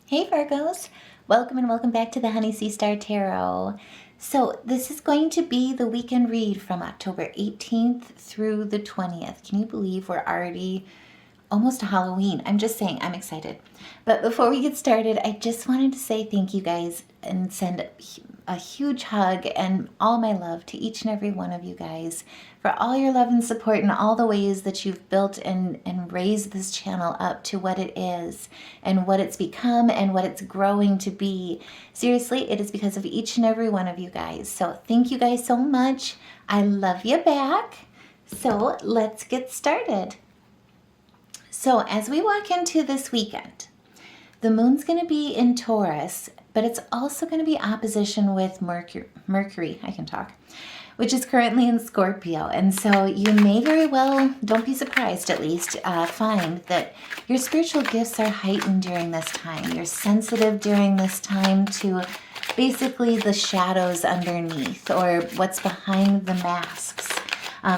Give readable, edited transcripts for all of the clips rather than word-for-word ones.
Hey Virgos, welcome and welcome back to the Honey Sea Star Tarot. So this is going to be the weekend read from October 18th through the 20th. Can you believe we're already almost Halloween? I'm just saying, I'm excited. But before we get started, I just wanted to say thank you guys and send a huge hug and all my love to each and every one of you guys for all your love and support and all the ways that you've built and raised this channel up to what it is and what it's become and what it's growing to be. Seriously, it is because of each and every one of you guys. So thank you guys so much. I love you back. So let's get started. So as we walk into this weekend, the moon's going to be in Taurus, but it's also going to be opposition with Mercury, I can talk, which is currently in Scorpio. And so you may very well, don't be surprised at least, find that your spiritual gifts are heightened during this time. You're sensitive during this time to basically the shadows underneath or what's behind the masks.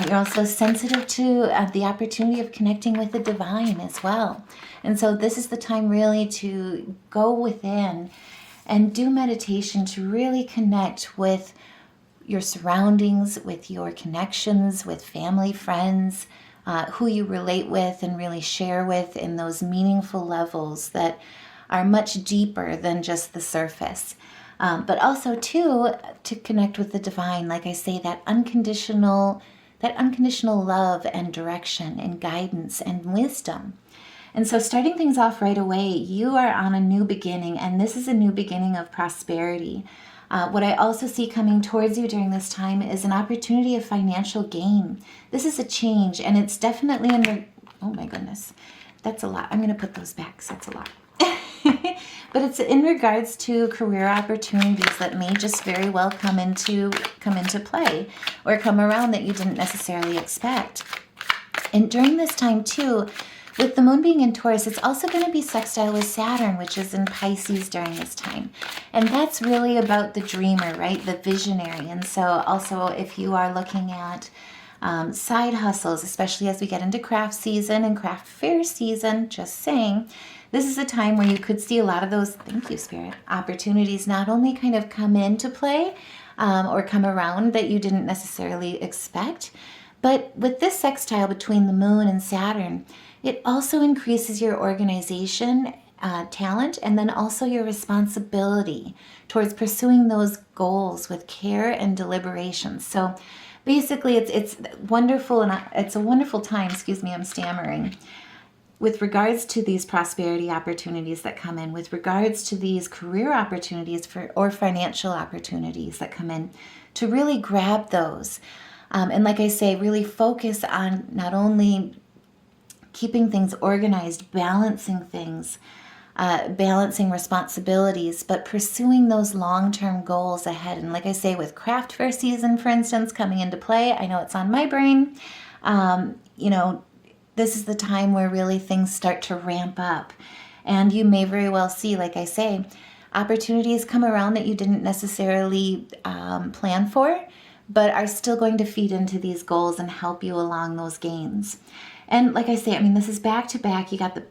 You're also sensitive to the opportunity of connecting with the divine as well. And so this is the time really to go within and do meditation to really connect with your surroundings, with your connections, with family, friends, who you relate with and really share with in those meaningful levels that are much deeper than just the surface. But also too, to connect with the divine, like I say, that unconditional love and direction and guidance and wisdom. And so starting things off right away, you are on a new beginning, and this is a new beginning of prosperity. What I also see coming towards you during this time is an opportunity of financial gain. This is a change, and it's definitely under, oh my goodness, that's a lot. I'm going to put those back, so that's a lot. But it's in regards to career opportunities that may just very well come into play or come around that you didn't necessarily expect. And during this time too, with the moon being in Taurus, it's also going to be sextile with Saturn, which is in Pisces during this time. And that's really about the dreamer, right? The visionary. And so also if you are looking at side hustles, especially as we get into craft season and craft fair season, just saying, this is a time where you could see a lot of those, thank you, Spirit, opportunities not only kind of come into play or come around that you didn't necessarily expect, but with this sextile between the moon and Saturn, it also increases your organization talent and then also your responsibility towards pursuing those goals with care and deliberation. So basically it's wonderful, and it's a wonderful time, excuse me, I'm stammering, with regards to these prosperity opportunities that come in, with regards to these career opportunities or financial opportunities that come in, to really grab those. And like I say, really focus on not only keeping things organized, balancing things, balancing responsibilities, but pursuing those long-term goals ahead. And like I say, with craft fair season, for instance, coming into play, I know it's on my brain, this is the time where really things start to ramp up. And you may very well see, like I say, opportunities come around that you didn't necessarily plan for, but are still going to feed into these goals and help you along those gains. And like I say, I mean, this is back to back. You got the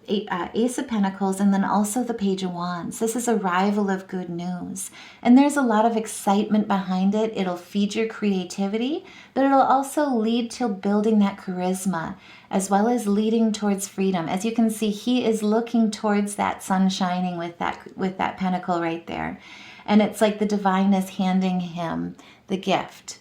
Ace of Pentacles and then also the Page of Wands. This is arrival of good news. And there's a lot of excitement behind it. It'll feed your creativity, but it'll also lead to building that charisma as well as leading towards freedom. As you can see, he is looking towards that sun shining with that pentacle right there. And it's like the divine is handing him the gift,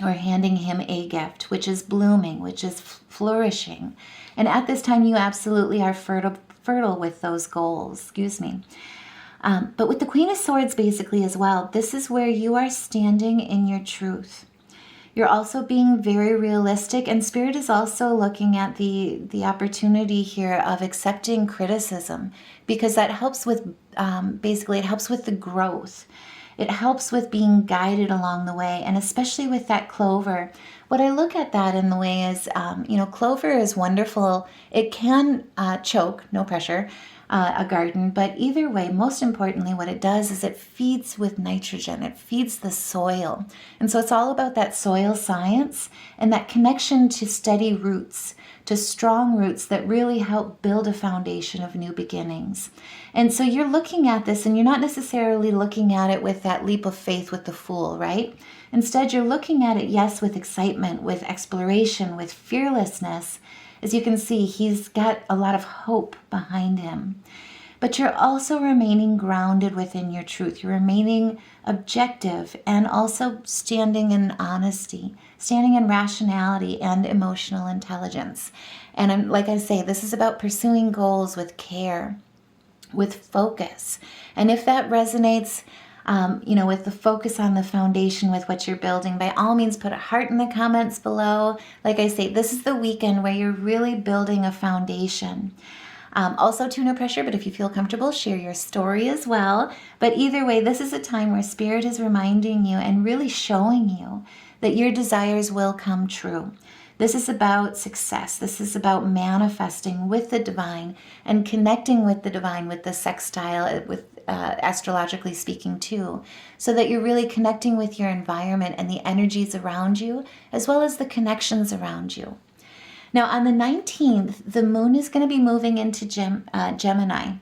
or handing him a gift, which is blooming, which is flourishing. And at this time, you absolutely are fertile with those goals, excuse me. But with the Queen of Swords basically as well, this is where you are standing in your truth. You're also being very realistic, and Spirit is also looking at the opportunity here of accepting criticism, because that helps with, basically it helps with the growth. It helps with being guided along the way, and especially with that clover. What I look at that in the way is, clover is wonderful. It can choke, no pressure, a garden. But either way, most importantly, what it does is it feeds with nitrogen. It feeds the soil. And so it's all about that soil science and that connection to steady roots, to strong roots that really help build a foundation of new beginnings. And so you're looking at this and you're not necessarily looking at it with that leap of faith with the Fool, right? Instead, you're looking at it, yes, with excitement, with exploration, with fearlessness. As you can see, he's got a lot of hope behind him. But you're also remaining grounded within your truth. You're remaining objective and also standing in honesty, standing in rationality and emotional intelligence. And like I say, this is about pursuing goals with care, with focus. And if that resonates, with the focus on the foundation with what you're building, by all means, put a heart in the comments below. Like I say, this is the weekend where you're really building a foundation. Also, too, no pressure, but if you feel comfortable, share your story as well. But either way, this is a time where Spirit is reminding you and really showing you that your desires will come true. This is about success. This is about manifesting with the divine and connecting with the divine, with the sextile, with astrologically speaking too, so that you're really connecting with your environment and the energies around you, as well as the connections around you. Now, on the 19th, the moon is going to be moving into Gemini.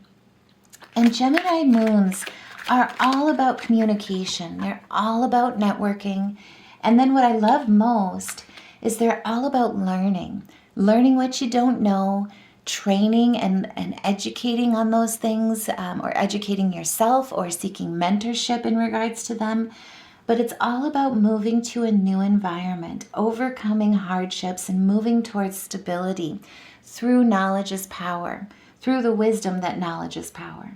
And Gemini moons are all about communication. They're all about networking. And then what I love most is they're all about learning what you don't know, training and educating on those things, or educating yourself or seeking mentorship in regards to them. But it's all about moving to a new environment, overcoming hardships and moving towards stability through knowledge is power, through the wisdom that knowledge is power.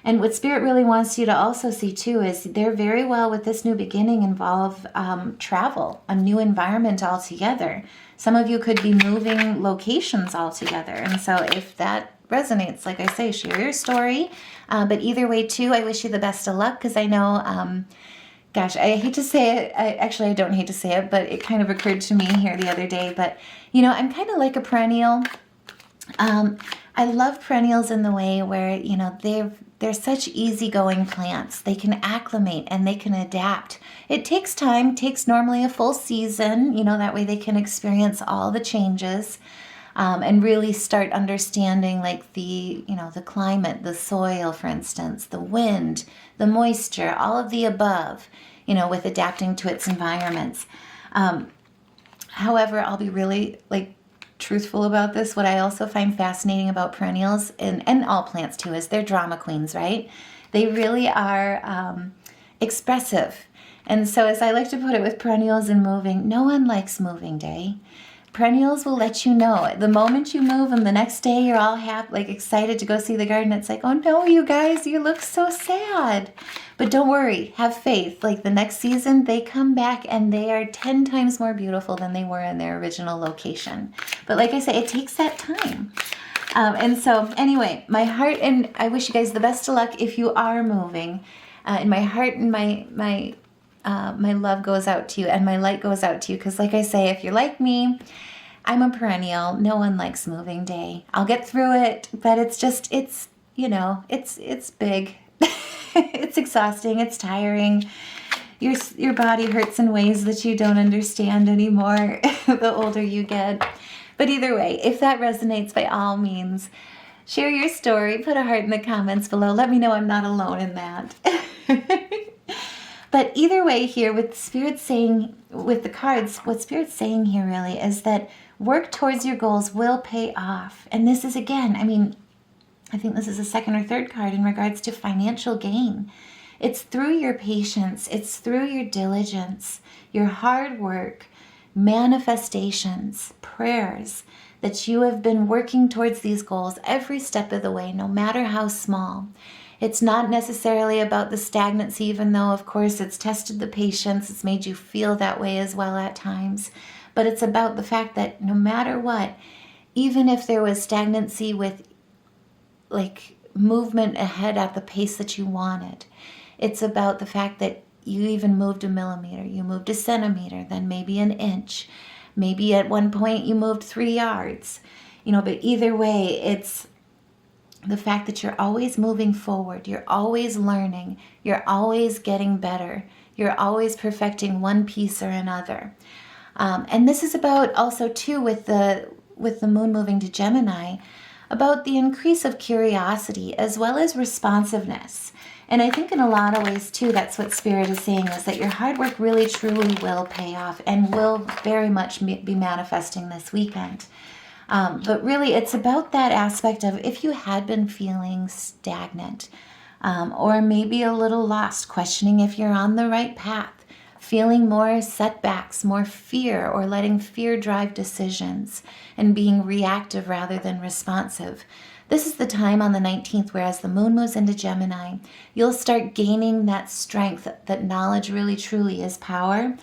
And what Spirit really wants you to also see too is they're very well with this new beginning involve travel, a new environment altogether. Some of you could be moving locations altogether. And so if that resonates, like I say, share your story. But either way too, I wish you the best of luck, because I know, gosh, I hate to say it. I don't hate to say it, but it kind of occurred to me here the other day. But, I'm kind of like a perennial. I love perennials in the way where, they're such easygoing plants. They can acclimate and they can adapt. It takes time, takes normally a full season, that way they can experience all the changes, and really start understanding like the climate, the soil, for instance, the wind, the moisture, all of the above, with adapting to its environments. However, I'll be really truthful about this. What I also find fascinating about perennials and all plants too is they're drama queens, right? They really are expressive. And so as I like to put it with perennials and moving, no one likes moving day. Perennials will let you know. The moment you move and the next day you're all happy, excited to go see the garden, it's like, oh no, you guys, you look so sad. But don't worry, have faith. The next season, they come back and they are 10 times more beautiful than they were in their original location. But like I say, it takes that time. And so anyway, my heart, and I wish you guys the best of luck if you are moving. And my heart and my love goes out to you and my light goes out to you. Because like I say, if you're like me, I'm a perennial. No one likes moving day. I'll get through it, but it's big. It's exhausting. It's tiring. Your body hurts in ways that you don't understand anymore the older you get. But either way, if that resonates, by all means, share your story. Put a heart in the comments below. Let me know I'm not alone in that. But either way here, with Spirit saying, with the cards, what Spirit's saying here really is that work towards your goals will pay off. And this is, again, I think this is the second or third card in regards to financial gain. It's through your patience. It's through your diligence, your hard work, manifestations, prayers, that you have been working towards these goals every step of the way, no matter how small. It's not necessarily about the stagnancy, even though, of course, it's tested the patience. It's made you feel that way as well at times. But it's about the fact that no matter what, even if there was stagnancy with movement ahead at the pace that you wanted, it's about the fact that you even moved a millimeter, you moved a centimeter, then maybe an inch. Maybe at one point you moved 3 yards. But either way, the fact that you're always moving forward, you're always learning, you're always getting better, you're always perfecting one piece or another. And this is about also too with the moon moving to Gemini, about the increase of curiosity as well as responsiveness. And I think in a lot of ways too, that's what Spirit is saying, is that your hard work really truly will pay off and will very much be manifesting this weekend. But really it's about that aspect of, if you had been feeling stagnant, or maybe a little lost, questioning if you're on the right path, feeling more setbacks, more fear, or letting fear drive decisions and being reactive rather than responsive. This is the time on the 19th, where as the moon moves into Gemini, you'll start gaining that strength, that knowledge really truly is power.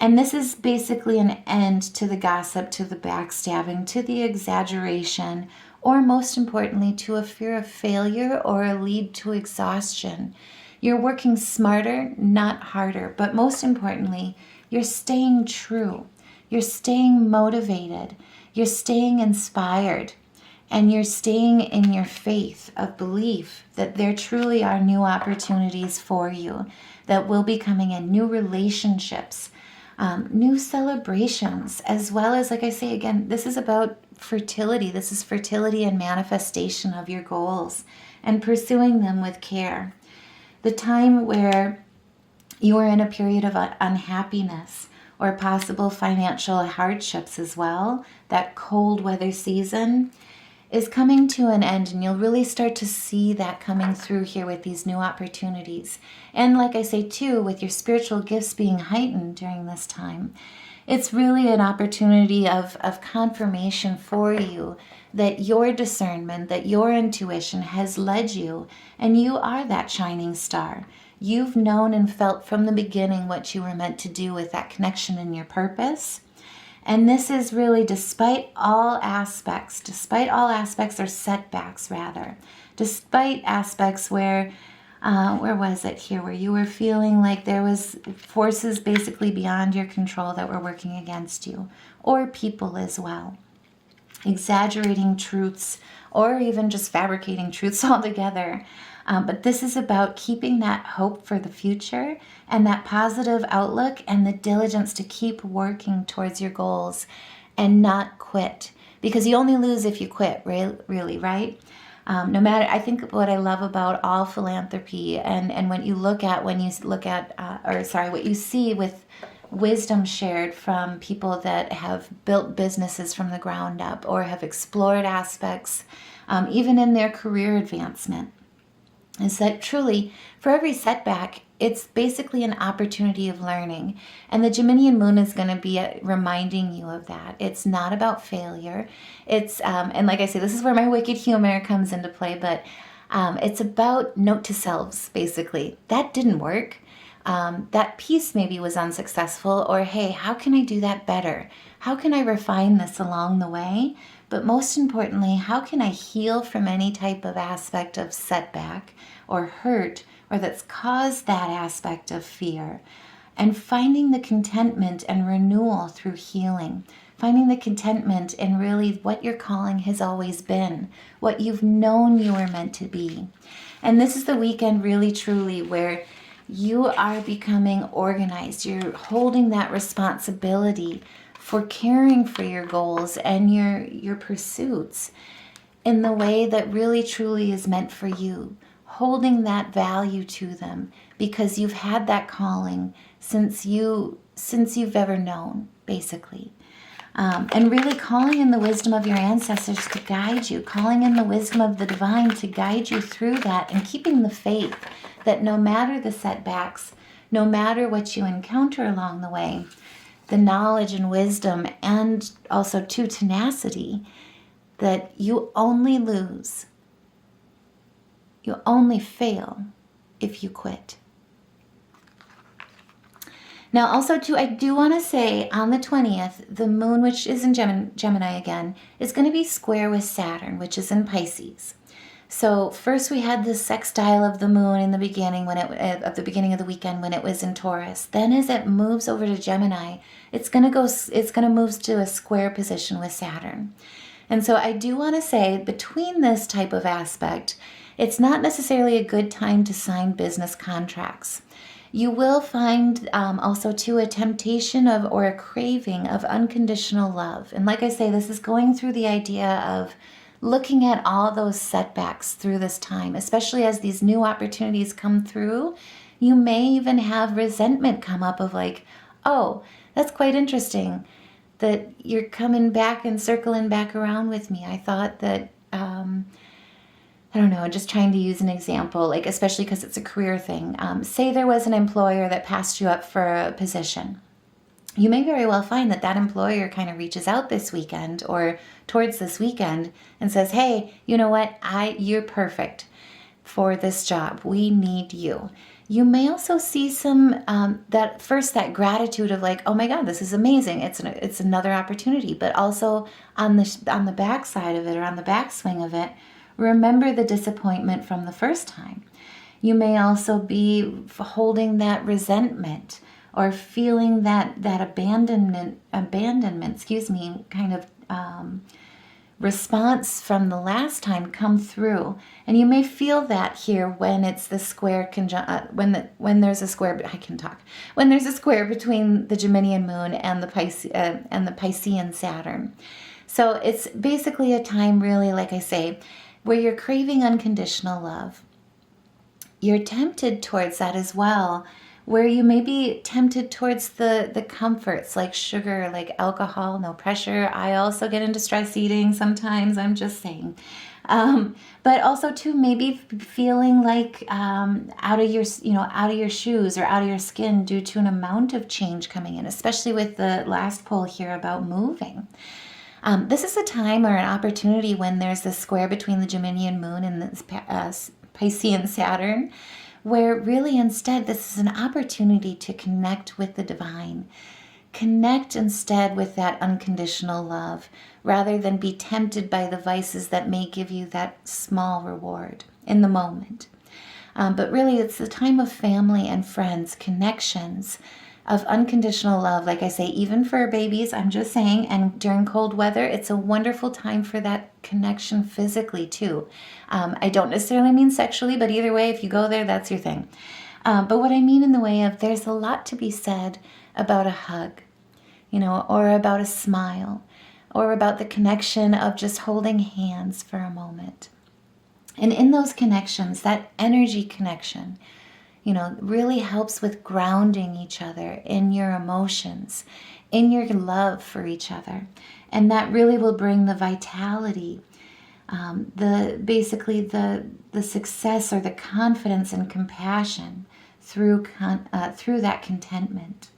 And this is basically an end to the gossip, to the backstabbing, to the exaggeration, or most importantly, to a fear of failure or a lead to exhaustion. You're working smarter, not harder, but most importantly, you're staying true. You're staying motivated. You're staying inspired. And you're staying in your faith of belief that there truly are new opportunities for you that will be coming in, new relationships, new celebrations, as well as, like I say again, this is about fertility. This is fertility and manifestation of your goals and pursuing them with care. The time where you are in a period of unhappiness or possible financial hardships as well, that cold weather season is coming to an end, and you'll really start to see that coming through here with these new opportunities. And like I say too, with your spiritual gifts being heightened during this time, it's really an opportunity of confirmation for you that your discernment, that your intuition has led you, and you are that shining star. You've known and felt from the beginning what you were meant to do with that connection and your purpose. And this is really despite all aspects or setbacks rather, despite aspects where was it here, where you were feeling like there was forces basically beyond your control that were working against you, or people as well, exaggerating truths, or even just fabricating truths altogether. But this is about keeping that hope for the future and that positive outlook and the diligence to keep working towards your goals and not quit. Because you only lose if you quit, really, right? No matter, I think what I love about all philanthropy and what you see with wisdom shared from people that have built businesses from the ground up or have explored aspects, even in their career advancement, is that truly for every setback, it's basically an opportunity of learning. And the Geminian moon is going to be reminding you of that. It's not about failure. It's, and like I say, this is where my wicked humor comes into play, but it's about note to selves, basically. That didn't work. That piece maybe was unsuccessful, or hey, how can I do that better? How can I refine this along the way? But most importantly, how can I heal from any type of aspect of setback or hurt, or that's caused that aspect of fear? And finding the contentment and renewal through healing, finding the contentment in really what your calling has always been, what you've known you were meant to be. And this is the weekend really truly where you are becoming organized. You're holding that responsibility for caring for your goals and your pursuits in the way that really truly is meant for you, holding that value to them because you've had that calling since you've ever known, basically. And really calling in the wisdom of your ancestors to guide you, calling in the wisdom of the divine to guide you through that, and keeping the faith that no matter the setbacks, no matter what you encounter along the way, the knowledge and wisdom, and also to tenacity, that you only lose, you only fail if you quit. Now also too, I do want to say on the 20th, the moon, which is in Gemini again, is going to be square with Saturn, which is in Pisces. So first we had the sextile of the moon in the beginning at the beginning of the weekend when it was in Taurus. Then as it moves over to Gemini, it's going to move to a square position with Saturn. And so I do want to say, between this type of aspect, it's not necessarily a good time to sign business contracts. You will find also too a temptation of, or a craving of, unconditional love. And like I say, this is going through the idea of looking at all those setbacks through this time, especially as these new opportunities come through. You may even have resentment come up of like, oh, that's quite interesting that you're coming back and circling back around with me. I thought that, I don't know, just trying to use an example, like especially because it's a career thing. Say there was an employer that passed you up for a position. You may very well find that that employer kind of reaches out this weekend or towards this weekend and says, hey, you know what? You're perfect for this job. We need you. You may also see some, that gratitude of like, oh my God, this is amazing. It's another opportunity. But also on the backside of it, or on the backswing of it, remember the disappointment from the first time. You may also be holding that resentment or feeling that abandonment, kind of response from the last time come through. And you may feel that here when it's the square when there's a square, when there's a square between the Geminian moon and the Piscean Saturn. So it's basically a time, really, like I say, where you're craving unconditional love. You're tempted towards that as well, where you may be tempted towards the comforts like sugar, like alcohol, no pressure. I also get into stress eating sometimes, I'm just saying. But also too, maybe feeling like out of your shoes or out of your skin due to an amount of change coming in, especially with the last poll here about moving. This is a time or an opportunity when there's this square between the Geminian moon and the Piscean Saturn, where really instead this is an opportunity to connect with the divine. Connect instead with that unconditional love, rather than be tempted by the vices that may give you that small reward in the moment. But really it's the time of family and friends, connections, of unconditional love. Like I say, even for babies, I'm just saying, and during cold weather, it's a wonderful time for that connection physically too. I don't necessarily mean sexually, but either way, if you go there, that's your thing. But what I mean in the way of, there's a lot to be said about a hug, or about a smile, or about the connection of just holding hands for a moment. And in those connections, that energy connection, really helps with grounding each other in your emotions, in your love for each other. And that really will bring the vitality, the success or the confidence and compassion through that contentment.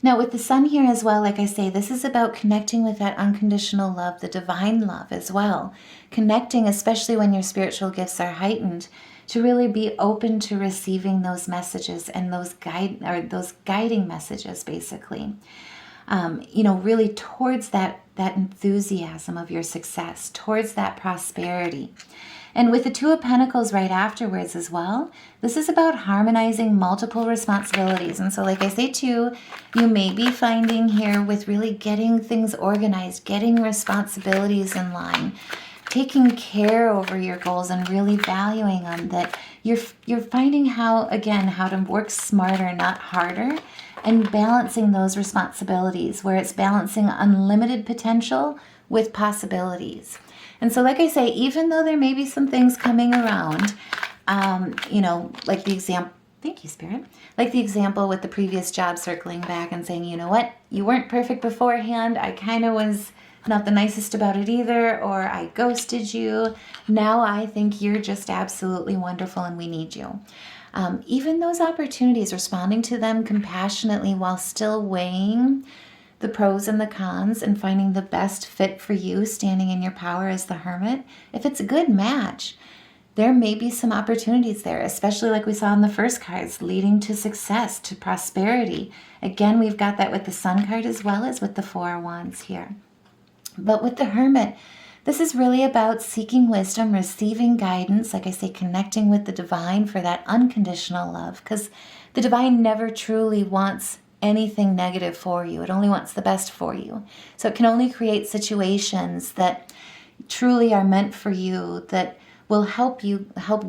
Now with the sun here as well, like I say, this is about connecting with that unconditional love, the divine love as well. Connecting, especially when your spiritual gifts are heightened, to really be open to receiving those messages and those guiding messages, basically. Really towards that enthusiasm of your success, towards that prosperity. And with the Two of Pentacles right afterwards as well, this is about harmonizing multiple responsibilities. And so like I say too, you may be finding here with really getting things organized, getting responsibilities in line, taking care over your goals and really valuing them, that you're finding how to work smarter, not harder, and balancing those responsibilities, where it's balancing unlimited potential with possibilities. And so like I say, even though there may be some things coming around, like the example, thank you, Spirit, like the example with the previous job, circling back and saying, you know what, you weren't perfect beforehand, I kind of was not the nicest about it either, or I ghosted you. Now I think you're just absolutely wonderful and we need you. Even those opportunities, responding to them compassionately while still weighing the pros and the cons and finding the best fit for you, standing in your power as the Hermit. If it's a good match, there may be some opportunities there, especially like we saw in the first cards, leading to success, to prosperity. Again, we've got that with the Sun card as well as with the Four of Wands here. But with the Hermit, this is really about seeking wisdom, receiving guidance, like I say, connecting with the divine for that unconditional love, because the divine never truly wants anything negative for you. It only wants the best for you. So it can only create situations that truly are meant for you, that will help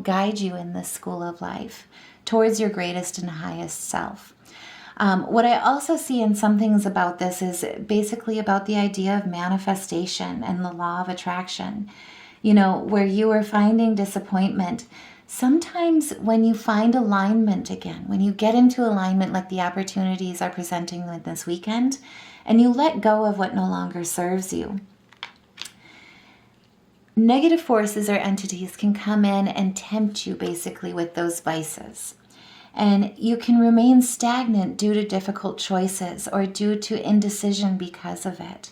guide you in this school of life towards your greatest and highest self. What I also see in some things about this is basically about the idea of manifestation and the law of attraction. Where you are finding disappointment, sometimes when you find alignment again, when you get into alignment like the opportunities are presenting with this weekend, and you let go of what no longer serves you, negative forces or entities can come in and tempt you basically with those vices. And you can remain stagnant due to difficult choices or due to indecision because of it.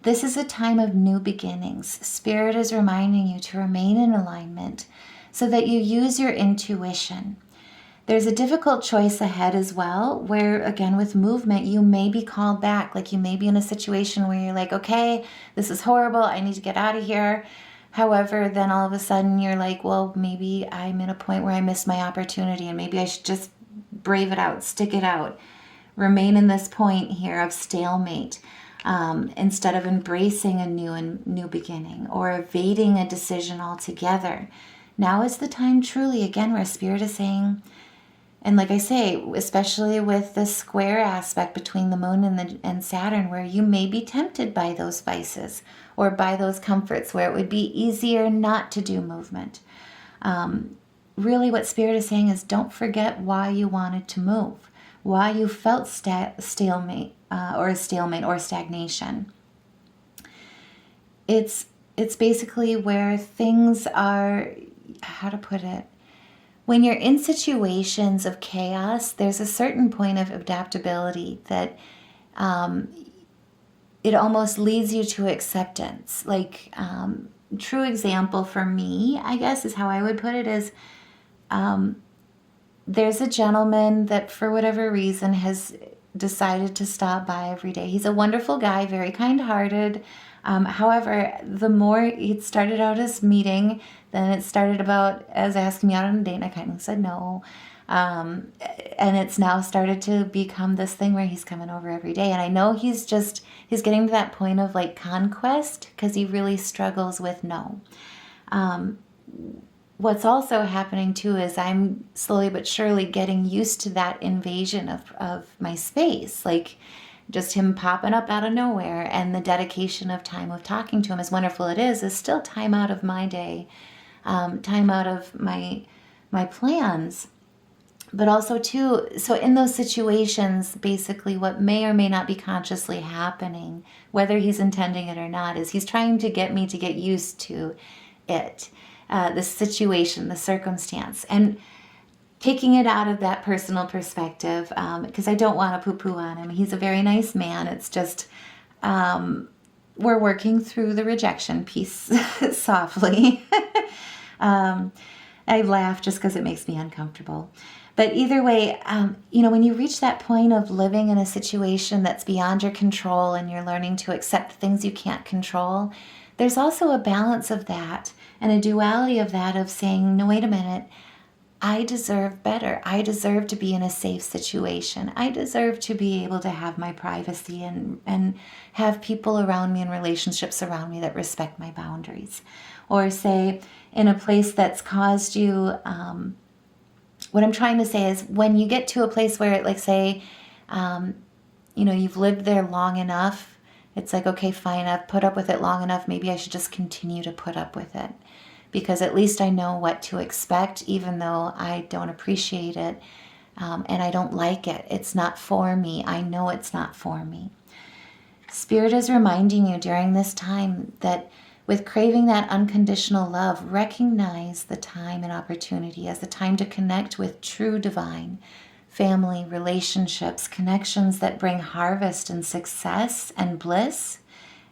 This is a time of new beginnings. Spirit is reminding you to remain in alignment so that you use your intuition. There's a difficult choice ahead as well, where again with movement, you may be called back. Like you may be in a situation where you're like, okay, this is horrible, I need to get out of here. However, then all of a sudden you're like, well, maybe I'm in a point where I missed my opportunity and maybe I should just brave it out, stick it out, remain in this point here of stalemate instead of embracing a new beginning or evading a decision altogether. Now is the time truly, again, where Spirit is saying, and like I say, especially with the square aspect between the moon and Saturn, where you may be tempted by those vices or by those comforts where it would be easier not to do movement. Really what Spirit is saying is don't forget why you wanted to move, why you felt stalemate or stagnation. It's basically where things are, how to put it, when you're in situations of chaos, there's a certain point of adaptability that it almost leads you to acceptance. Like, true example for me, I guess, is how I would put it is, there's a gentleman that for whatever reason has decided to stop by every day. He's a wonderful guy, very kind-hearted. However, the more it started out as meeting, then it started about as asking me out on a date, and I kind of said no. And it's now started to become this thing where he's coming over every day. And I know he's getting to that point of like conquest because he really struggles with no. What's also happening too is I'm slowly but surely getting used to that invasion of my space. Like just him popping up out of nowhere, and the dedication of time of talking to him, as wonderful it is still time out of my day, time out of my plans. But also too, so in those situations, basically what may or may not be consciously happening, whether he's intending it or not, is he's trying to get me to get used to it, the situation, the circumstance, and taking it out of that personal perspective, because I don't want to poo-poo on him. He's a very nice man. It's just we're working through the rejection piece softly. I laugh just because it makes me uncomfortable. But either way, when you reach that point of living in a situation that's beyond your control and you're learning to accept things you can't control, there's also a balance of that and a duality of that of saying, no, wait a minute, I deserve better. I deserve to be in a safe situation. I deserve to be able to have my privacy and have people around me and relationships around me that respect my boundaries. Or say, in a place that's caused you, what I'm trying to say is when you get to a place where, like, say, you've lived there long enough, it's like, okay, fine, I've put up with it long enough. Maybe I should just continue to put up with it because at least I know what to expect, even though I don't appreciate it and I don't like it. It's not for me. I know it's not for me. Spirit is reminding you during this time that with craving that unconditional love, recognize the time and opportunity as the time to connect with true divine, family, relationships, connections that bring harvest and success and bliss,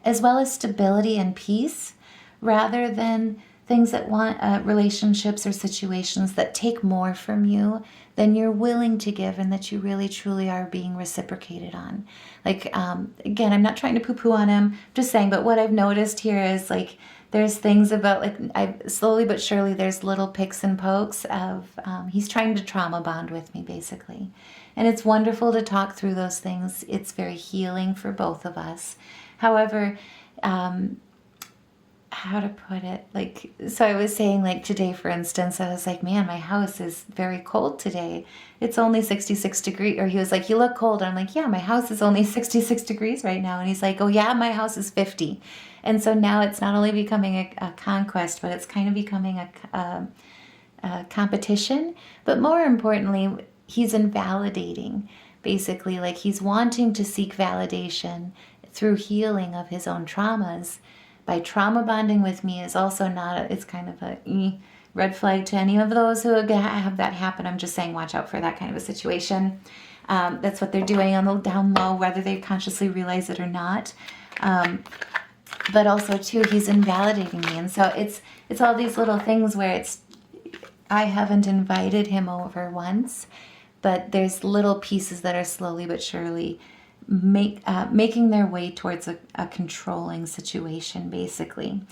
as well as stability and peace, rather than things that want relationships or situations that take more from you than you're willing to give and that you really truly are being reciprocated on. Like, again, I'm not trying to poo-poo on him, I'm just saying, but what I've noticed here is like there's things about, like, I slowly but surely, there's little picks and pokes of, he's trying to trauma bond with me, basically. And it's wonderful to talk through those things. It's very healing for both of us. However, how to put it, like, so I was saying, like, today, for instance, I was like, man, my house is very cold today. It's only 66 degrees. Or he was like, you look cold. I'm like, yeah, my house is only 66 degrees right now. And he's like, oh yeah, my house is 50. And so now it's not only becoming a conquest, but it's kind of becoming a competition. But more importantly, he's invalidating, basically, like, he's wanting to seek validation through healing of his own traumas. By trauma bonding with me is also not, it's kind of a red flag to any of those who have that happen. I'm just saying, watch out for that kind of a situation. That's what they're doing on the down low, whether they consciously realize it or not. But also too, he's invalidating me. And so it's all these little things where I haven't invited him over once, but there's little pieces that are slowly but surely making their way towards a controlling situation, basically.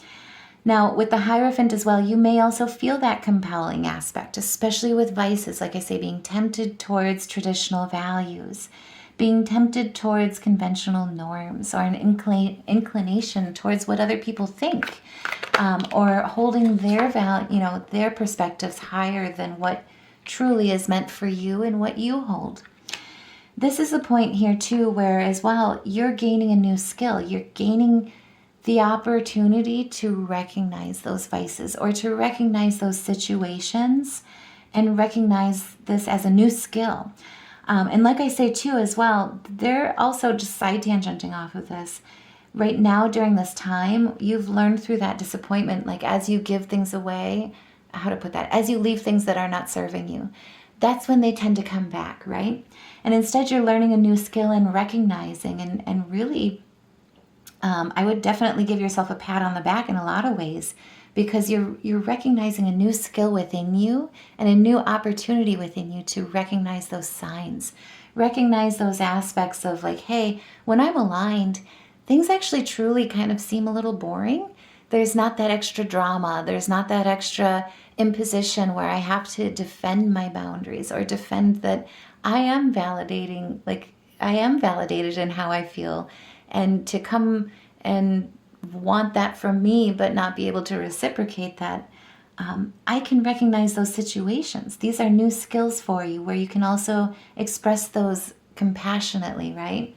Now, with the Hierophant as well, you may also feel that compelling aspect, especially with vices, like I say, being tempted towards traditional values, being tempted towards conventional norms, or an inclination towards what other people think, or holding their perspectives higher than what truly is meant for you and what you hold. This is a point here too where, as well, you're gaining a new skill. You're gaining the opportunity to recognize those vices, or to recognize those situations and recognize this as a new skill. And like I say too, as well, they're also, just side tangenting off of this, right now during this time, you've learned through that disappointment, like, as you give things away, how to put that, as you leave things that are not serving you, that's when they tend to come back, right? And instead you're learning a new skill in recognizing and really, I would definitely give yourself a pat on the back in a lot of ways, because you're recognizing a new skill within you and a new opportunity within you to recognize those signs, recognize those aspects of, like, hey, when I'm aligned, things actually truly kind of seem a little boring. There's not that extra drama. There's not that extra imposition where I have to defend my boundaries or defend that I am validating, like, I am validated in how I feel, and to come and want that from me but not be able to reciprocate that. I can recognize those situations. These are new skills for you where you can also express those compassionately, right?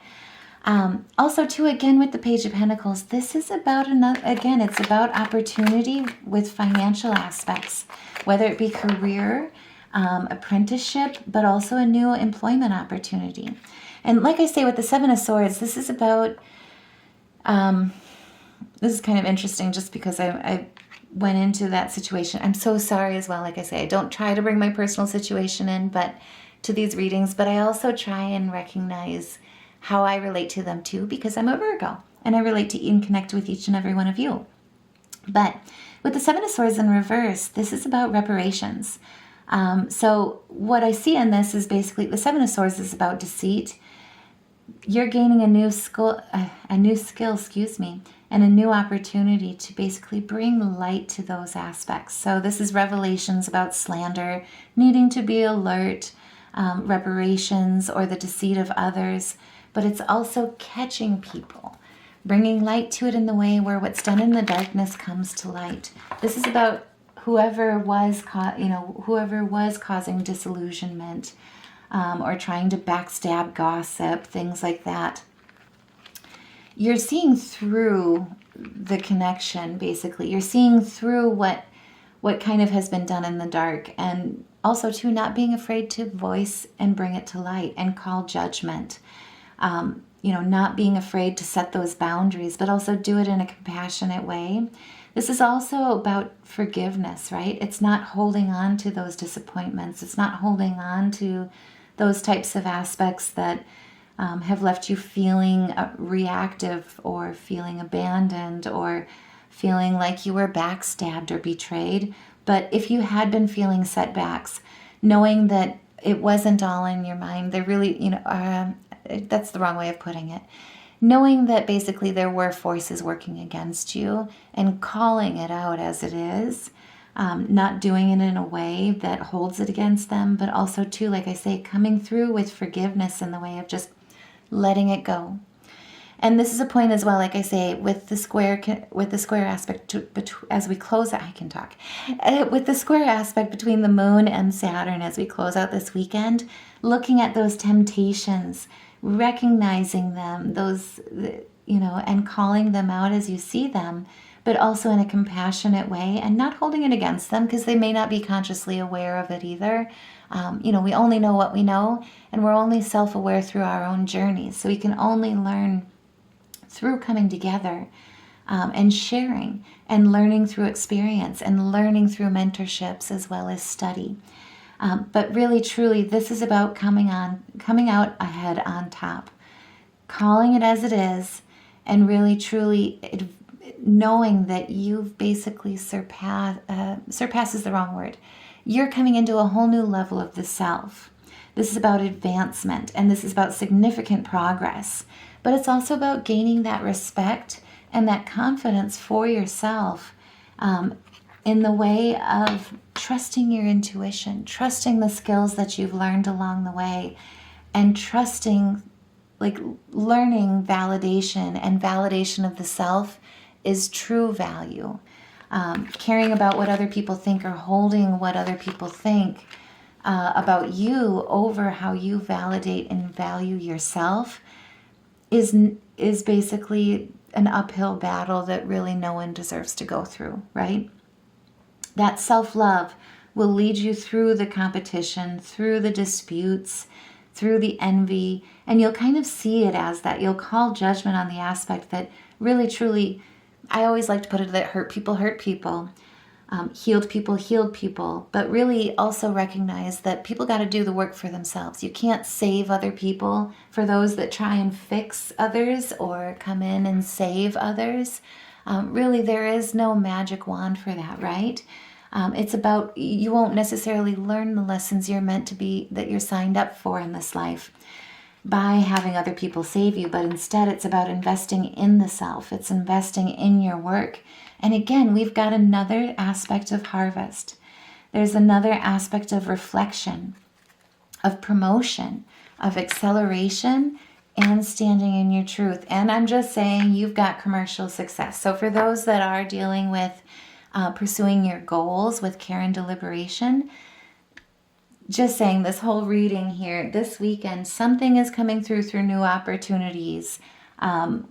Also too, again, with the Page of Pentacles, this is about it's about opportunity with financial aspects, whether it be career, apprenticeship, but also a new employment opportunity. And like I say, with the Seven of Swords, this is about, this is kind of interesting just because I went into that situation. I'm so sorry as well. Like I say, I don't try to bring my personal situation in, but to these readings, but I also try and recognize how I relate to them too, because I'm a Virgo and I relate to and connect with each and every one of you. But with the Seven of Swords in reverse, this is about reparations. So what I see in this is basically the Seven of Swords is about deceit. You're gaining a new skill, and a new opportunity to basically bring light to those aspects. So this is revelations about slander, needing to be alert, reparations, or the deceit of others. But it's also catching people, bringing light to it in the way where what's done in the darkness comes to light. This is about whoever was causing disillusionment, or trying to backstab, gossip, things like that. You're seeing through the connection, basically. You're seeing through what kind of has been done in the dark, and also too, not being afraid to voice and bring it to light and call judgment. Not being afraid to set those boundaries, but also do it in a compassionate way. This is also about forgiveness, right? It's not holding on to those disappointments. It's not holding on to those types of aspects that have left you feeling reactive, or feeling abandoned, or feeling like you were backstabbed or betrayed. But if you had been feeling setbacks, knowing that it wasn't all in your mind, there really, that's the wrong way of putting it. knowing that basically there were forces working against you and calling it out as it is, not doing it in a way that holds it against them, but also too, like I say, coming through with forgiveness in the way of just letting it go. And this is a point as well, like I say, with the square aspect as we close out, I can talk. With the square aspect between the moon and Saturn as we close out this weekend, looking at those temptations, recognizing them, and calling them out as you see them, but also in a compassionate way and not holding it against them because they may not be consciously aware of it either. We only know what we know, and we're only self-aware through our own journeys. So we can only learn through coming together and sharing and learning through experience and learning through mentorships as well as study. But really, truly, this is about coming out ahead on top, calling it as it is, and really, truly knowing that you've basically surpass is the wrong word. You're coming into a whole new level of the self. This is about advancement, and this is about significant progress. But it's also about gaining that respect and that confidence for yourself in the way of trusting your intuition, trusting the skills that you've learned along the way, and trusting, learning validation, and validation of the self is true value. Caring about what other people think or holding what other people think about you over how you validate and value yourself is basically an uphill battle that really no one deserves to go through, right? That self-love will lead you through the competition, through the disputes, through the envy, and you'll kind of see it as that. You'll call judgment on the aspect that really, truly, I always like to put it that hurt people, healed people, but really also recognize that people got to do the work for themselves. You can't save other people. For those that try and fix others or come in and save others, really there is no magic wand for that, right? It's about, you won't necessarily learn the lessons you're meant to be, that you're signed up for in this life by having other people save you, but instead it's about investing in the self. It's investing in your work. And again, we've got another aspect of harvest. There's another aspect of reflection, of promotion, of acceleration, and standing in your truth. And I'm just saying, you've got commercial success. So for those that are dealing with pursuing your goals with care and deliberation, just saying, this whole reading here, this weekend, something is coming through new opportunities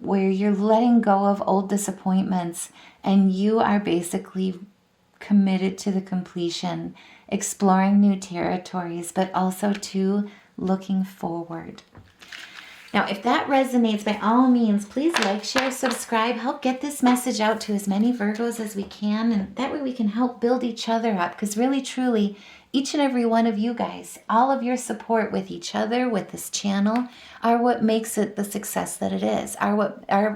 where you're letting go of old disappointments and you are basically committed to the completion, exploring new territories, but also to looking forward. Now, if that resonates, by all means, please like, share, subscribe, help get this message out to as many Virgos as we can, and that way we can help build each other up, because really, truly, each and every one of you guys, all of your support with each other, with this channel, are what makes it the success that it is,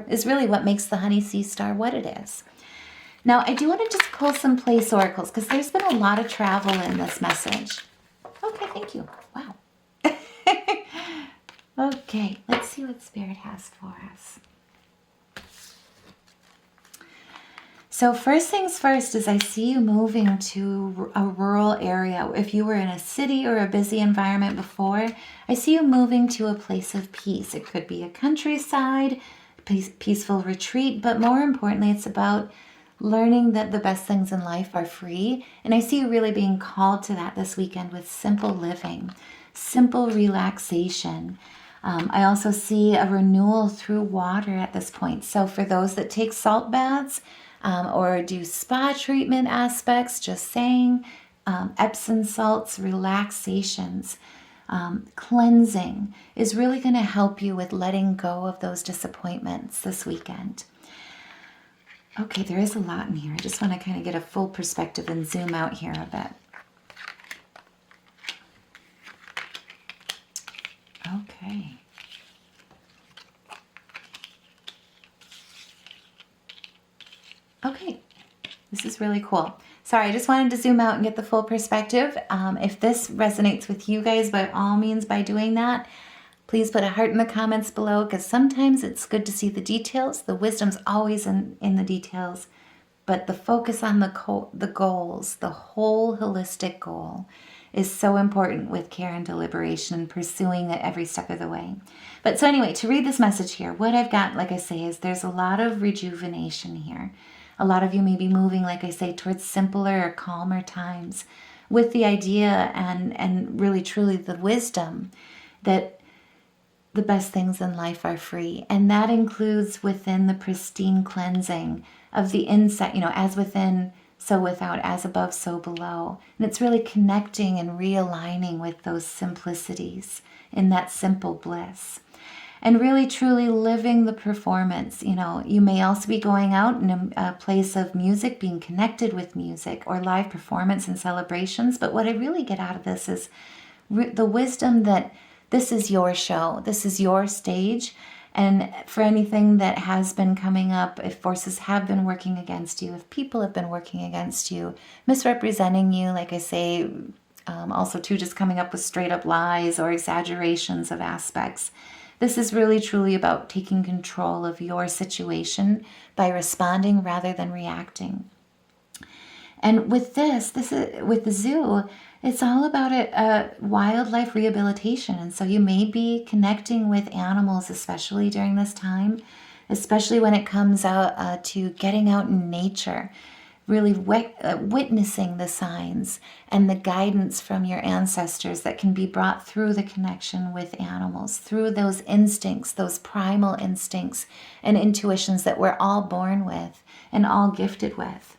is really what makes the Honey Sea Star what it is. Now, I do want to just pull some place oracles, because there's been a lot of travel in this message. Okay, thank you. Wow. Okay, let's see what Spirit has for us. So first things first is I see you moving to a rural area. If you were in a city or a busy environment before, I see you moving to a place of peace. It could be a countryside, peaceful retreat, but more importantly, it's about learning that the best things in life are free. And I see you really being called to that this weekend with simple living, simple relaxation. I also see a renewal through water at this point. So for those that take salt baths or do spa treatment aspects, just saying, Epsom salts, relaxations, cleansing is really going to help you with letting go of those disappointments this weekend. Okay, there is a lot in here. I just want to kind of get a full perspective and zoom out here a bit. Okay. Okay, this is really cool. Sorry, I just wanted to zoom out and get the full perspective. If this resonates with you guys, by all means, by doing that, Please put a heart in the comments below, because sometimes it's good to see the details. The wisdom's always in the details. But the focus on the goals, the whole holistic goal, is so important with care and deliberation, pursuing it every step of the way. But so anyway, to read this message here, what I've got, like I say, is there's a lot of rejuvenation here. A lot of you may be moving, like I say, towards simpler or calmer times, with the idea and really truly the wisdom that the best things in life are free. And that includes within the pristine cleansing of the inside, as within, so without, as above, so below. And it's really connecting and realigning with those simplicities in that simple bliss. And really truly living the performance. You may also be going out in a place of music, being connected with music or live performance and celebrations. But what I really get out of this is the wisdom that this is your show, this is your stage. And for anything that has been coming up, if forces have been working against you, if people have been working against you, misrepresenting you, like I say, also too, just coming up with straight up lies or exaggerations of aspects. This is really truly about taking control of your situation by responding rather than reacting. And with this is with the zoo, it's all about a wildlife rehabilitation. And so you may be connecting with animals, especially during this time, especially when it comes out to getting out in nature, really witnessing the signs and the guidance from your ancestors that can be brought through the connection with animals, through those instincts, those primal instincts and intuitions that we're all born with and all gifted with.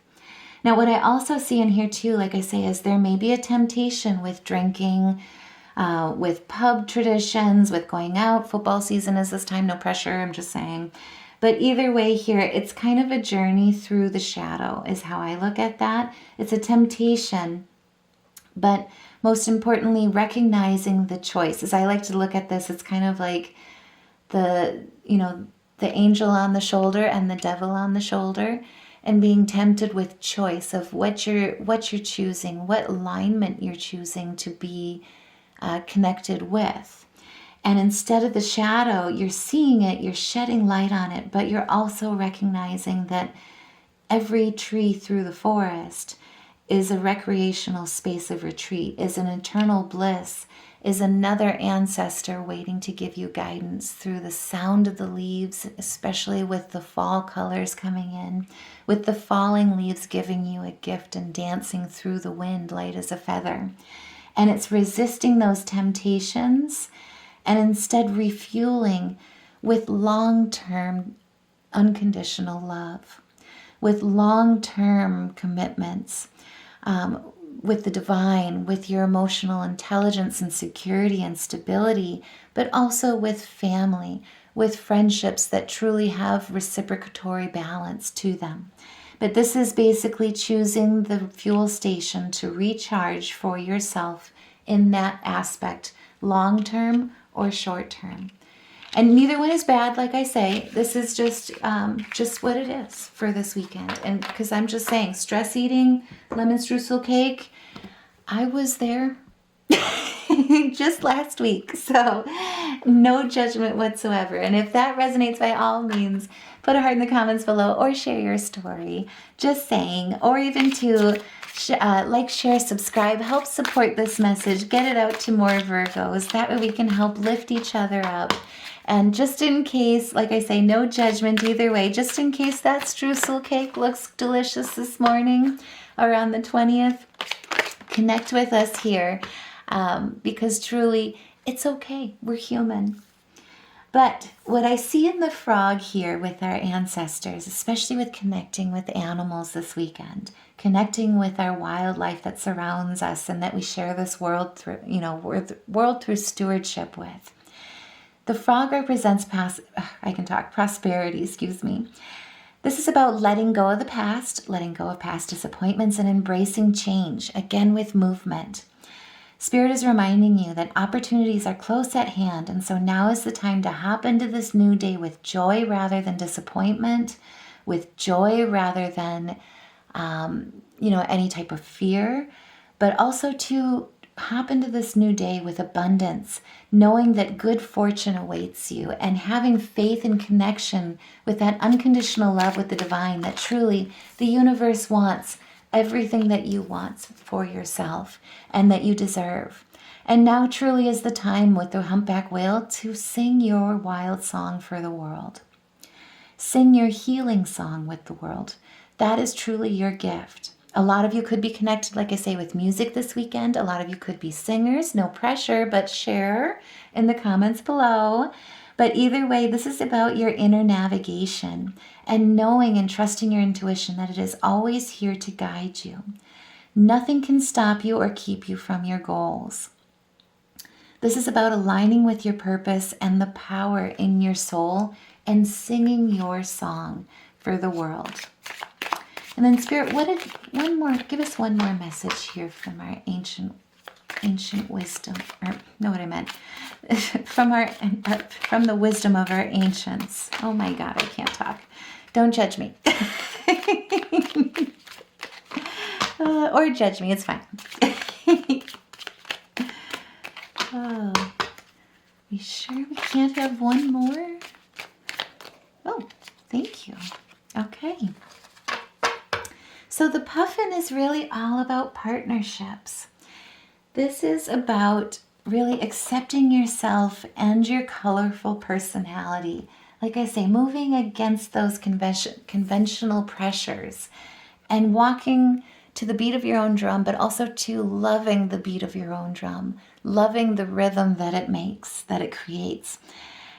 Now, what I also see in here too, like I say, is there may be a temptation with drinking, with pub traditions, with going out. Football season is this time, no pressure, I'm just saying. But either way here, it's kind of a journey through the shadow is how I look at that. It's a temptation, but most importantly, recognizing the choice. As I like to look at this, it's kind of like the angel on the shoulder and the devil on the shoulder. And being tempted with choice of what you're choosing, what alignment you're choosing to be connected with. And instead of the shadow, you're seeing it, you're shedding light on it, but you're also recognizing that every tree through the forest is a recreational space of retreat, is an eternal bliss, is another ancestor waiting to give you guidance through the sound of the leaves, especially with the fall colors coming in, with the falling leaves giving you a gift and dancing through the wind light as a feather. And it's resisting those temptations and instead refueling with long-term unconditional love, with long-term commitments, with the divine, with your emotional intelligence and security and stability, but also with family, with friendships that truly have reciprocatory balance to them. But this is basically choosing the fuel station to recharge for yourself in that aspect, long-term or short-term. And neither one is bad, like I say. This is just what it is for this weekend. And because I'm just saying, stress eating, lemon streusel cake, I was there just last week. So no judgment whatsoever. And if that resonates, by all means, put a heart in the comments below or share your story. Just saying. Or even to like, share, subscribe, help support this message. Get it out to more Virgos. That way we can help lift each other up. And just in case, like I say, no judgment either way, just in case that streusel cake looks delicious this morning around the 20th, connect with us here because truly it's okay. We're human. But what I see in the frog here with our ancestors, especially with connecting with animals this weekend, connecting with our wildlife that surrounds us and that we share this world through, world through stewardship with. The frog represents prosperity, This is about letting go of the past, letting go of past disappointments, and embracing change, again with movement. Spirit is reminding you that opportunities are close at hand, and so now is the time to hop into this new day with joy rather than disappointment, with joy rather than, any type of fear, but also to hop into this new day with abundance, knowing that good fortune awaits you, and having faith and connection with that unconditional love with the divine, that truly the universe wants everything that you want for yourself and that you deserve. And now truly is the time with the humpback whale to sing your wild song for the world. Sing your healing song with the world. That is truly your gift. A lot of you could be connected, like I say, with music this weekend. A lot of you could be singers. No pressure, but share in the comments below. But either way, this is about your inner navigation and knowing and trusting your intuition that it is always here to guide you. Nothing can stop you or keep you from your goals. This is about aligning with your purpose and the power in your soul and singing your song for the world. And then Spirit, give us one more message here from our ancient wisdom, or know what I meant, from the wisdom of our ancients. Oh my God, I can't talk. Don't judge me. Or judge me, it's fine. Oh, we sure we can't have one more? Oh, thank you. Okay. So the puffin is really all about partnerships. This is about really accepting yourself and your colorful personality. Like I say, moving against those conventional pressures and walking to the beat of your own drum, but also to loving the beat of your own drum, loving the rhythm that it makes, that it creates.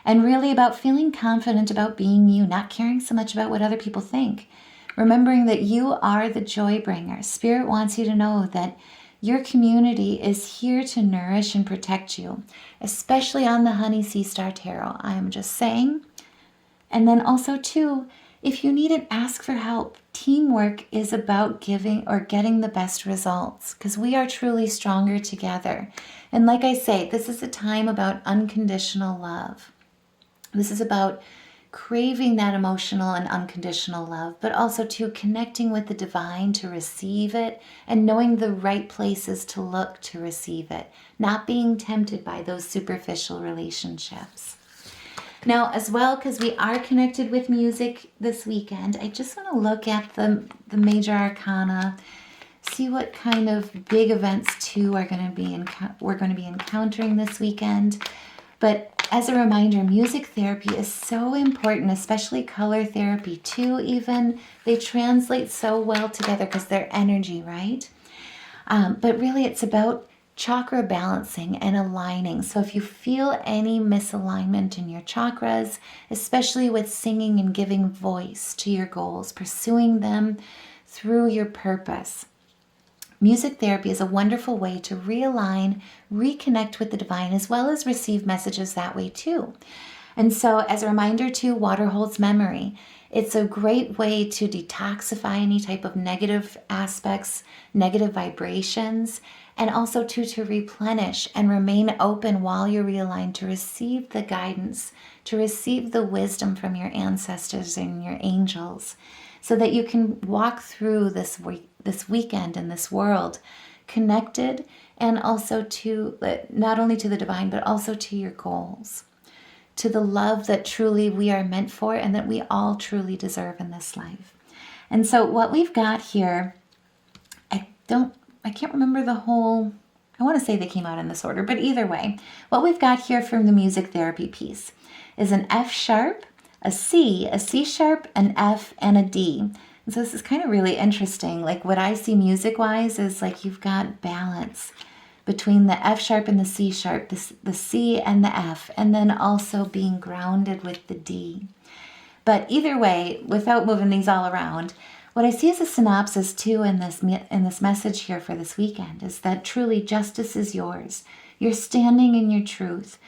And really about feeling confident about being you, not caring so much about what other people think. Remembering that you are the joy bringer. Spirit wants you to know that your community is here to nourish and protect you, especially on the Honey Sea Star Tarot. I am just saying. And then also too, if you need it, ask for help. Teamwork is about giving or getting the best results because we are truly stronger together. And like I say, this is a time about unconditional love. This is about craving that emotional and unconditional love, but also to connecting with the divine to receive it and knowing the right places to look to receive it, not being tempted by those superficial relationships. Now, as well, because we are connected with music this weekend, I just want to look at the major arcana, see what kind of big events too we're going to be encountering this weekend. But as a reminder, music therapy is so important, especially color therapy too, even. They translate so well together because they're energy, right? But really it's about chakra balancing and aligning. So if you feel any misalignment in your chakras, especially with singing and giving voice to your goals, pursuing them through your purpose, music therapy is a wonderful way to realign, reconnect with the divine, as well as receive messages that way too. And so as a reminder too, water holds memory. It's a great way to detoxify any type of negative aspects, negative vibrations, and also to replenish and remain open while you're realigned to receive the guidance, to receive the wisdom from your ancestors and your angels, so that you can walk through this weekend in this world connected, and also to not only to the divine, but also to your goals, to the love that truly we are meant for and that we all truly deserve in this life. And so what we've got here, I can't remember the whole, I want to say they came out in this order, but either way, what we've got here from the music therapy piece is an F sharp, a C sharp, an F, and a D. And so this is kind of really interesting. Like what I see music-wise is like you've got balance between the F sharp and the C sharp, the C and the F, and then also being grounded with the D. But either way, without moving these all around, what I see as a synopsis too in this message here for this weekend is that truly justice is yours. You're standing in your truth.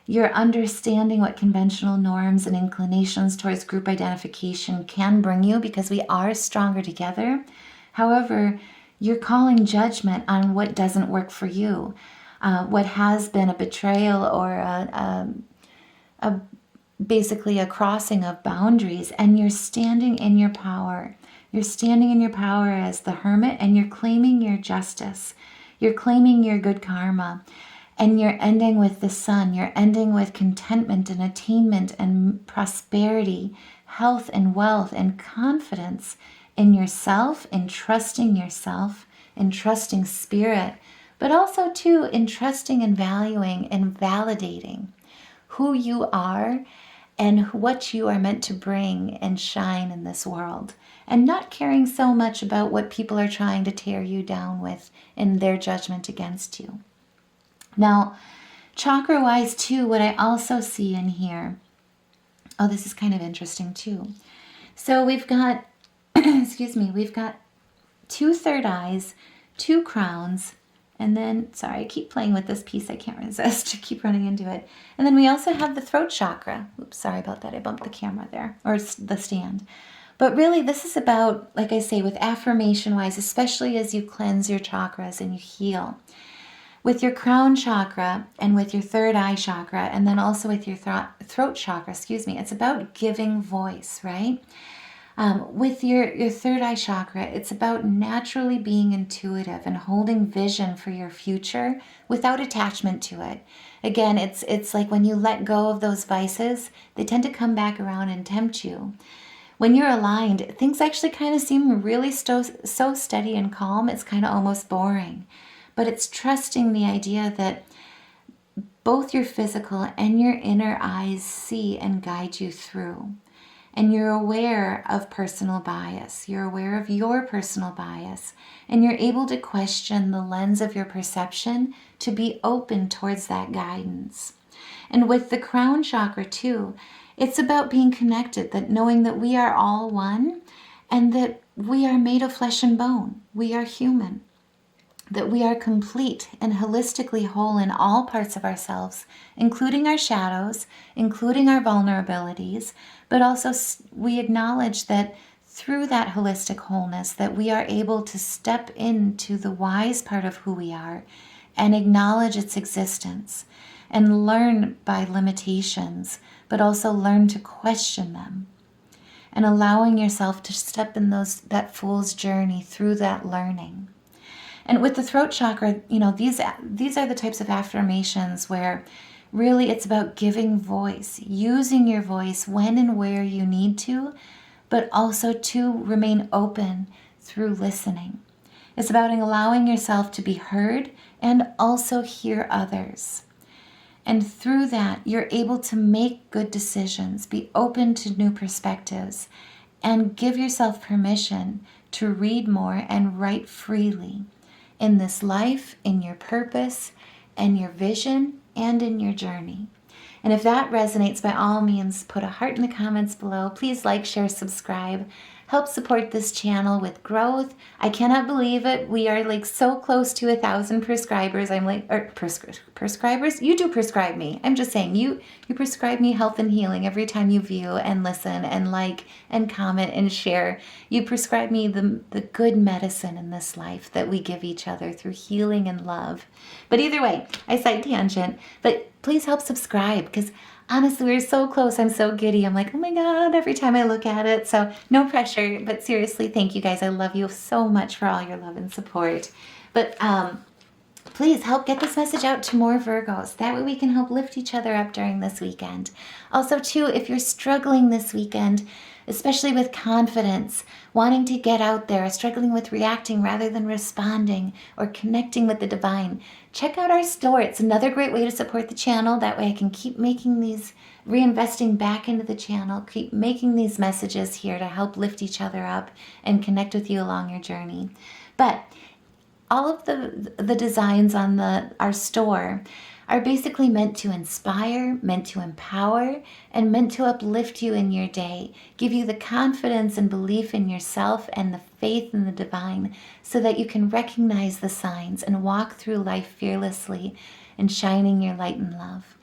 You're understanding what conventional norms and inclinations towards group identification can bring you because we are stronger together. However, you're calling judgment on what doesn't work for you, what has been a betrayal or basically a crossing of boundaries, and you're standing in your power. You're standing in your power as the hermit, and you're claiming your justice. You're claiming your good karma. And you're ending with the sun. You're ending with contentment and attainment and prosperity, health and wealth and confidence in yourself, in trusting yourself, in trusting spirit, but also too in trusting and valuing and validating who you are and what you are meant to bring and shine in this world. And not caring so much about what people are trying to tear you down with in their judgment against you. Now, chakra-wise too, what I also see in here, oh, this is kind of interesting too. So we've got, excuse me, we've got 2 third eyes, 2 crowns, and then, sorry, I keep playing with this piece. I can't resist to keep running into it. And then we also have the throat chakra. Oops, sorry about that. I bumped the camera there, or the stand. But really, this is about, like I say, with affirmation-wise, especially as you cleanse your chakras and you heal. With your crown chakra and with your third eye chakra, and then also with your throat chakra, it's about giving voice, right? With your third eye chakra, it's about naturally being intuitive and holding vision for your future without attachment to it. Again, it's like when you let go of those vices, they tend to come back around and tempt you. When you're aligned, things actually kind of seem really so steady and calm, it's kind of almost boring. But it's trusting the idea that both your physical and your inner eyes see and guide you through. And you're aware of personal bias. You're aware of your personal bias. And you're able to question the lens of your perception to be open towards that guidance. And with the crown chakra too, it's about being connected, that knowing that we are all one and that we are made of flesh and bone. We are human. That we are complete and holistically whole in all parts of ourselves, including our shadows, including our vulnerabilities, but also we acknowledge that through that holistic wholeness that we are able to step into the wise part of who we are and acknowledge its existence and learn by limitations, but also learn to question them. And allowing yourself to step in that fool's journey through that learning. And with the throat chakra, these are the types of affirmations where really it's about giving voice, using your voice when and where you need to, but also to remain open through listening. It's about allowing yourself to be heard and also hear others. And through that, you're able to make good decisions, be open to new perspectives, and give yourself permission to read more and write freely. In this life, in your purpose, and your vision, and in your journey. And if that resonates, by all means, put a heart in the comments below. Please like, share, subscribe. Help support this channel with growth. I cannot believe it. We are like so close to 1,000 prescribers. I'm like, prescribers? You do prescribe me. I'm just saying, you prescribe me health and healing every time you view and listen and like and comment and share. You prescribe me the good medicine in this life that we give each other through healing and love. But either way, I side tangent. But please help subscribe because honestly, we're so close. I'm so giddy. I'm like, oh my God, every time I look at it. So no pressure, but seriously, thank you guys. I love you so much for all your love and support. But please help get this message out to more Virgos. That way we can help lift each other up during this weekend. Also too, if you're struggling this weekend, especially with confidence, wanting to get out there, struggling with reacting rather than responding or connecting with the divine, check out our store. It's another great way to support the channel. That way I can keep making these, reinvesting back into the channel, keep making these messages here to help lift each other up and connect with you along your journey. But all of the designs on our store are basically meant to inspire, meant to empower, and meant to uplift you in your day, give you the confidence and belief in yourself and the faith in the divine so that you can recognize the signs and walk through life fearlessly and shining your light and love.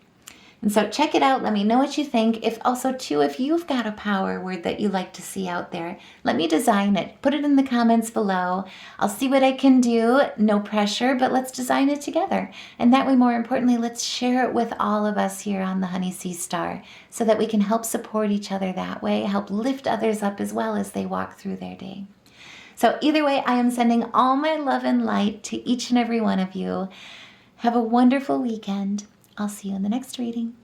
And so check it out. Let me know what you think. If also too, if you've got a power word that you like to see out there, let me design it. Put it in the comments below. I'll see what I can do. No pressure, but let's design it together. And that way, more importantly, let's share it with all of us here on the Honey Sea Star so that we can help support each other that way, help lift others up as well as they walk through their day. So either way, I am sending all my love and light to each and every one of you. Have a wonderful weekend. I'll see you in the next reading.